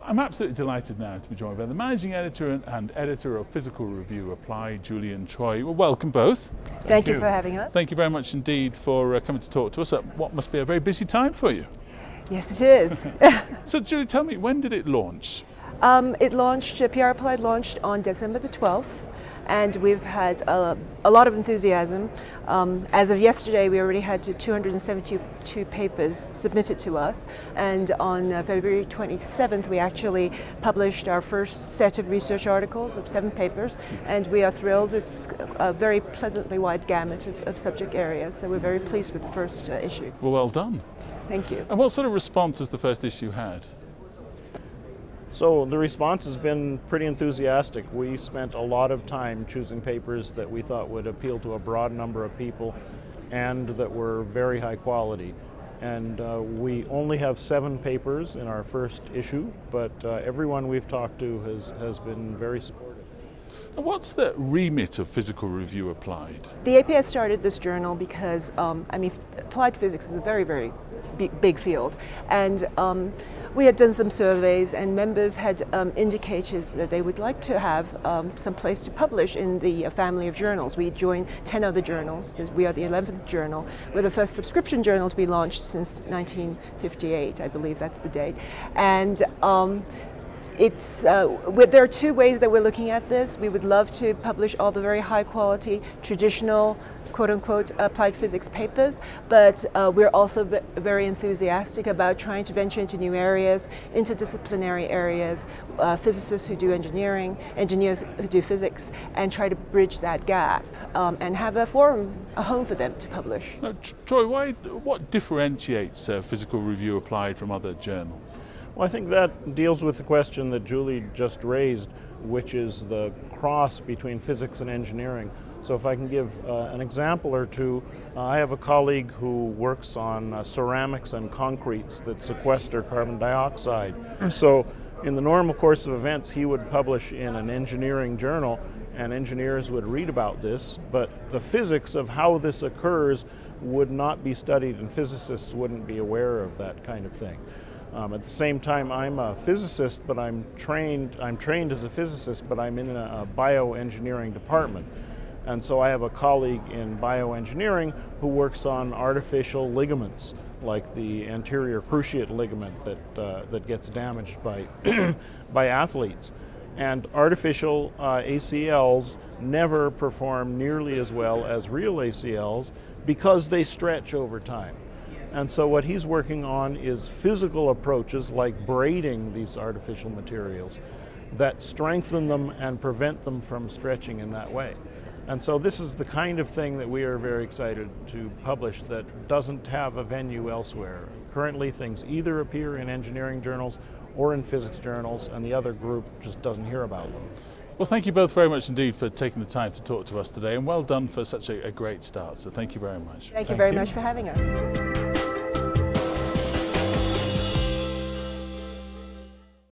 I'm absolutely delighted now to be joined by the Managing Editor and Editor of Physical Review Applied, Julie and Troy. Well, welcome both. Thank you for having us. Thank you very much indeed for coming to talk to us at what must be a very busy time for you. Yes, it is. So Julie, tell me, when did it launch? It launched, PR Applied launched on December the 12th, and we've had a lot of enthusiasm. As of yesterday, we already had 272 papers submitted to us, and on February 27th, we actually published our first set of research articles of 7 papers, and we are thrilled. It's a very pleasantly wide gamut of subject areas, so we're very pleased with the first issue. Well done. Thank you. And what sort of response has the first issue had? So the response has been pretty enthusiastic. We spent a lot of time choosing papers that we thought would appeal to a broad number of people and that were very high quality. And we only have 7 papers in our first issue, but everyone we've talked to has been very supportive. And what's the remit of Physical Review Applied? The APS started this journal because, applied physics is a very, very big field. And we had done some surveys, and members had indicated that they would like to have some place to publish in the family of journals. We joined 10 other journals. We are the 11th journal. We're the first subscription journal to be launched since 1958, I believe that's the date. And there are 2 ways that we're looking at this. We would love to publish all the very high quality, traditional, quote-unquote, applied physics papers, but we're also very enthusiastic about trying to venture into new areas, interdisciplinary areas, physicists who do engineering, engineers who do physics, and try to bridge that gap and have a forum, a home for them to publish. Now, Troy, what differentiates Physical Review Applied from other journals? Well, I think that deals with the question that Julie just raised, which is the cross between physics and engineering. So if I can give an example or two, I have a colleague who works on ceramics and concretes that sequester carbon dioxide. So in the normal course of events, he would publish in an engineering journal, and engineers would read about this, but the physics of how this occurs would not be studied, and physicists wouldn't be aware of that kind of thing. At the same time, I'm a physicist, but I'm trained as a physicist, but I'm in a bioengineering department. And so I have a colleague in bioengineering who works on artificial ligaments, like the anterior cruciate ligament that gets damaged by, by athletes. And artificial ACLs never perform nearly as well as real ACLs because they stretch over time. And so what he's working on is physical approaches like braiding these artificial materials that strengthen them and prevent them from stretching in that way. And so this is the kind of thing that we are very excited to publish that doesn't have a venue elsewhere. Currently, things either appear in engineering journals or in physics journals, and the other group just doesn't hear about them. Well, thank you both very much indeed for taking the time to talk to us today, and well done for such a great start. So thank you very much. Thank you very much for having us.